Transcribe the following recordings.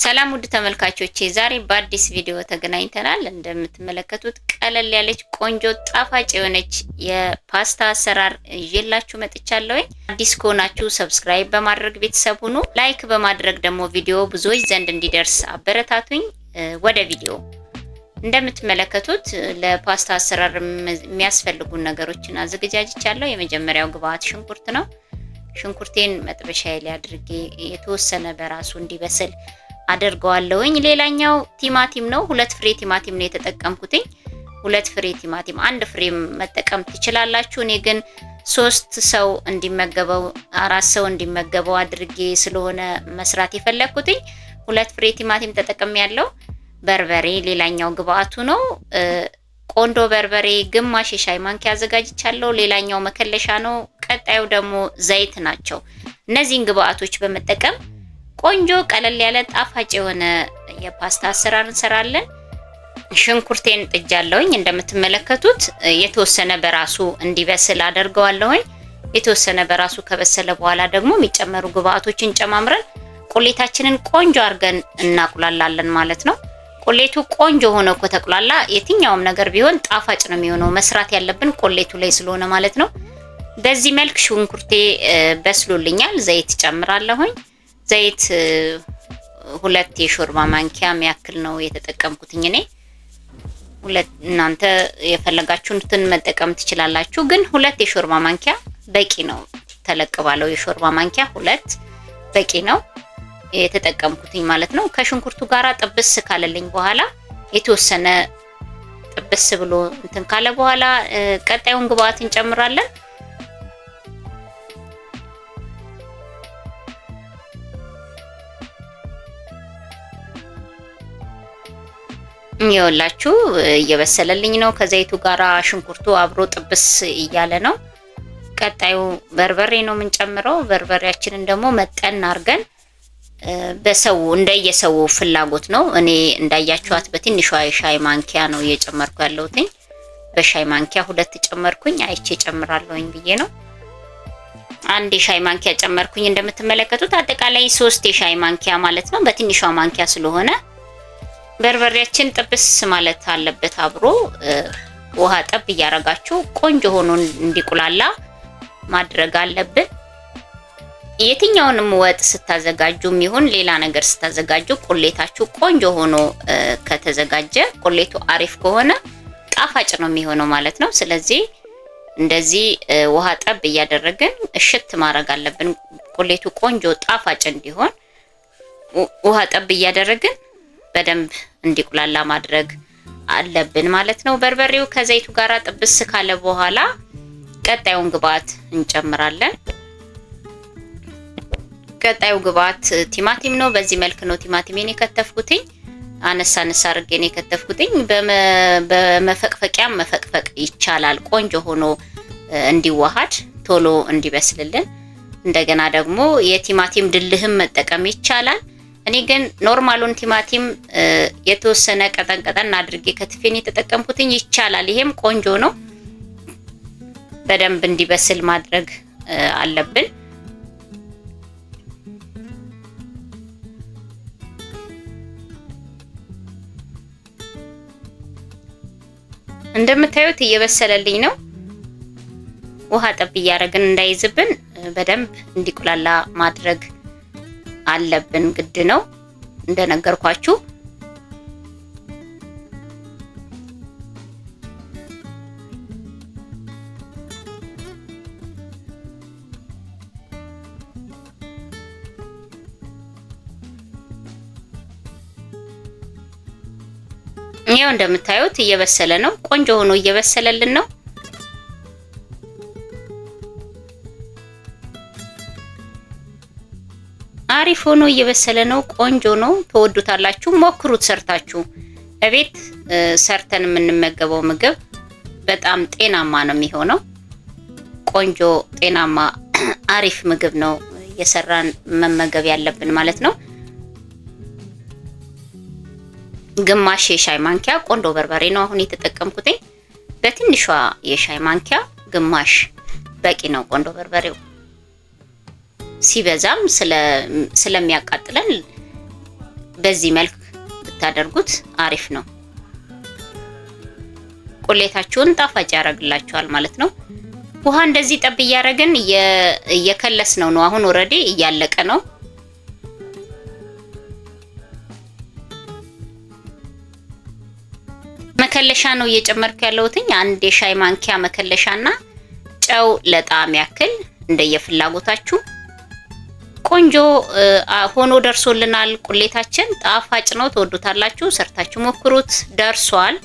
ሰላም ውድ ተመልካቾቼ ዛሬ በአዲስ ቪዲዮ ተገናኝተናል። እንደምትመለከቱት ቀለል ያለች ቆንጆ ጣፋጭ የሆነች የፓስታ አሰራር ይዤላችሁ መጥቻለሁ። አዲስ ከሆናችሁ ሰብስክራይብ በማድረግ ቤተሰብ ሁኑ። ላይክ በማድረግ ደግሞ ቪዲዮ ብዙዎች ዘንድ እንዲደርስ አበረታቱኝ። ወደ ቪዲዮ እንደምትመለከቱት ለፓስታ አሰራር የሚያስፈልጉ ነገሮችን አዘጋጅቻለሁ። የመጀመሪያው ግብአት ሽንኩርት ነው። ሽንኩርቴን መጥበሻዬ ላይ አድርጌ የተወሰነ በራሱ እንዲበስል አደርገዋለሁኝ። ሌላኛው ቲማቲም ነው። 2 ፍሬ ቲማቲም ነው የተጠቀምኩትኝ። 2 ፍሬ ቲማቲም፣ 1 ፍሬ መጠቀም ትችላላችሁ። እኔ ግን 3 ሰው እንዲመገበው 4 ሰው እንዲመገበው አድርጌ ስለሆነ መስራት የፈለኩትኝ 2 ፍሬ ቲማቲም ተጠቅሜያለሁ። በርበሬ ሌላኛው ግብአቱ ነው። ቆንዶ በርበሬ ግማሽ የሻይ ማንኪያ አዘጋጅቻለሁ። ሌላኛው መከለሻ ነው። ቀጣዩ ደግሞ ዘይት ናቸው። እነዚህን ግብአቶች በመጠቀም ቆንጆ ቀለል ያለ ጣፋጭ የሆነ የፓስታ አሰራር እንሰራለን። ሽንኩርቴን ጥጃለሁኝ። እንደምትመለከቱት የተወሰነ በራሱ እንዲበስል አደርገዋለሁኝ። የተወሰነ በራሱ ከበሰለ በኋላ ደግሞ የሚጨመሩ ግብአቶችን ጨማምረን ቁሌታችንን ቆንጆ አድርገን እናቁላላለን ማለት ነው። ቁሌቱ ቆንጆ ሆኖ ከተቁላላ የትኛውም ነገር ቢሆን ጣፋጭ ነው የሚሆነው። መስራት ያለብን ቁሌቱ ላይ ስለሆነ ማለት ነው። በዚህ መልክ ሽንኩርቴ በስሎልኛል። ዘይት ጨምራለሁኝ። ዘይት 2 የሾርባ ማንኪያ የሚያክል ነው የተጠቀምኩትኝ እኔ። እናንተ የፈለጋችሁትን መጠቀም ትችላላችሁ፣ ግን 2 የሾርባ ማንኪያ በቂ ነው። ተለቅ ባለው የሾርባ ማንኪያ 2 በቂ ነው የተጠቀምኩትኝ ማለት ነው። ከሽንኩርቱ ጋራ ጥብስ ካለልኝ በኋላ የተወሰነ ጥብስ ብሎ እንትን ካለ በኋላ ቀጣዩን ግብአት እንጨምራለን። ይኸውላችሁ እየበሰለልኝ ነው። ከዘይቱ ጋራ ሽንኩርቱ አብሮ ጥብስ እያለ ነው። ቀጣዩ በርበሬ ነው የምንጨምረው። በርበሬያችንን ደግሞ መጠን አድርገን በሰው እንደየሰው ፍላጎት ነው። እኔ እንዳያችኋት በትንሿ የሻይ ማንኪያ ነው እየጨመርኩ ያለሁትኝ። በሻይ ማንኪያ 2 ጨመርኩኝ። አይቼ ጨምራለሁኝ ብዬ ነው። 1 የሻይ ማንኪያ ጨመርኩኝ። እንደምትመለከቱት አጠቃላይ 3 የሻይ ማንኪያ ማለት ነው። በትንሿ ማንኪያ ስለሆነ በርበሬያችን ጥብስ ማለት አለበት። አብሮ ውሃ ጠብ እያረጋችሁ ቆንጆ ሆኖ እንዲቁላላ ማድረግ አለብን። የትኛውንም ወጥ ስታዘጋጁም ይሁን ሌላ ነገር ስታዘጋጁ ቁሌታችሁ ቆንጆ ሆኖ ከተዘጋጀ፣ ቁሌቱ አሪፍ ከሆነ ጣፋጭ ነው የሚሆነው ማለት ነው። ስለዚህ እንደዚህ ውሃ ጠብ እያደረግን እሽት ማድረግ አለብን። ቁሌቱ ቆንጆ ጣፋጭ እንዲሆን ውሃ ጠብ እያደረግን በደንብ እንዲቁላላ ማድረግ አለብን ማለት ነው። በርበሬው ከዘይቱ ጋር ጥብስ ካለ በኋላ ቀጣዩን ግብአት እንጨምራለን። ቀጣዩ ግብአት ቲማቲም ነው። በዚህ መልክ ነው ቲማቲሜን የከተፍኩትኝ። አነሳ አድርጌ ነው የከተፍኩትኝ። በመፈቅፈቂያም መፈቅፈቅ ይቻላል፣ ቆንጆ ሆኖ እንዲዋሃድ ቶሎ እንዲበስልልን። እንደገና ደግሞ የቲማቲም ድልህም መጠቀም ይቻላል። እኔ ግን ኖርማሉን ቲማቲም የተወሰነ ቀጠን አድርጌ ከትፌን የተጠቀምኩትኝ ይቻላል። ይሄም ቆንጆ ነው። በደንብ እንዲበስል ማድረግ አለብን። እንደምታዩት እየበሰለልኝ ነው። ውሃ ጠብ እያደረግን እንዳይዝብን በደንብ እንዲቁላላ ማድረግ አለብን፣ ግድ ነው እንደነገርኳችሁ። ይሄው እንደምታዩት እየበሰለ ነው። ቆንጆ ሆኖ እየበሰለልን ነው። አሪፍ ሆኖ እየበሰለ ነው። ቆንጆ ነው። ተወዱታላችሁ። ሞክሩት ሰርታችሁ። እቤት ሰርተን የምንመገበው ምግብ በጣም ጤናማ ነው የሚሆነው። ቆንጆ ጤናማ አሪፍ ምግብ ነው የሰራን መመገብ ያለብን ማለት ነው። ግማሽ የሻይ ማንኪያ ቆንዶ በርበሬ ነው አሁን የተጠቀምኩትኝ። በትንሿ የሻይ ማንኪያ ግማሽ በቂ ነው ቆንዶ በርበሬው። ሲበዛም ስለሚያቃጥለን በዚህ መልክ ብታደርጉት አሪፍ ነው። ቁሌታችሁን ጣፋጭ ያደርግላችኋል ማለት ነው። ውሃ እንደዚህ ጠብ እያደረግን እየከለስ ነው። አሁን ኦሬዲ እያለቀ ነው። መከለሻ ነው እየጨመርኩ ያለሁትኝ። 1 የሻይ ማንኪያ መከለሻና ጨው ለጣዕም ያክል እንደየፍላጎታችሁ። ቆንጆ ሆኖ ደርሶልናል። ቁሌታችን ጣፋጭ ነው። ትወዱታላችሁ። ሰርታችሁ ሞክሩት። ደርሷል።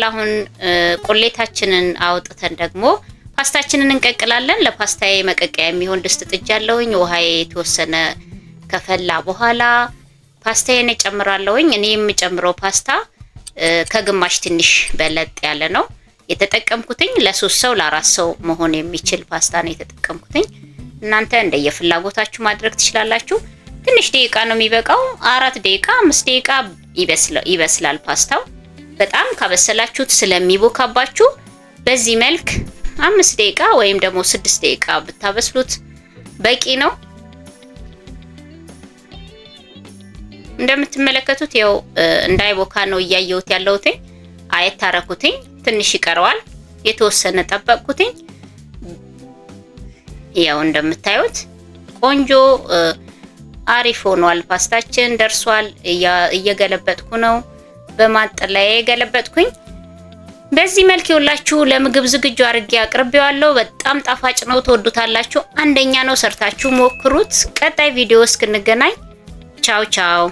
አሁን ቁሌታችንን አውጥተን ደግሞ ፓስታችንን እንቀቅላለን። ለፓስታዬ መቀቀያ የሚሆን ድስት ጥጃለሁኝ። ውሃዬ የተወሰነ ከፈላ በኋላ ፓስታዬን እጨምራለሁኝ። እኔ የምጨምረው ፓስታ ከግማሽ ትንሽ በለጥ ያለ ነው የተጠቀምኩትኝ። ለ3 ሰው ለ4 ሰው መሆን የሚችል ፓስታ ነው የተጠቀምኩትኝ። እናንተ እንደየፍላጎታችሁ ማድረግ ትችላላችሁ። ትንሽ ደቂቃ ነው የሚበቃው። 4 ደቂቃ 5 ደቂቃ ይበስላል ፓስታው። በጣም ካበሰላችሁት ስለሚቦካባችሁ በዚህ መልክ 5 ደቂቃ ወይም ደግሞ 6 ደቂቃ ብታበስሉት በቂ ነው። እንደምትመለከቱት ያው እንዳይቦካ ነው እያየሁት ያለሁት። አየት ታረኩትኝ። ትንሽ ይቀረዋል። የተወሰነ ጠበቅኩትኝ። ያው እንደምታዩት ቆንጆ አሪፍ ሆኗል። ፓስታችን ደርሷል። እየገለበጥኩ ነው። በማጥለያ የገለበጥኩኝ። በዚህ መልክ ይውላችሁ ለምግብ ዝግጁ አድርጌ አቅርቤዋለሁ። በጣም ጣፋጭ ነው። ትወዱታላችሁ። አንደኛ ነው። ሰርታችሁ ሞክሩት። ቀጣይ ቪዲዮ እስክንገናኝ ቻው ቻው።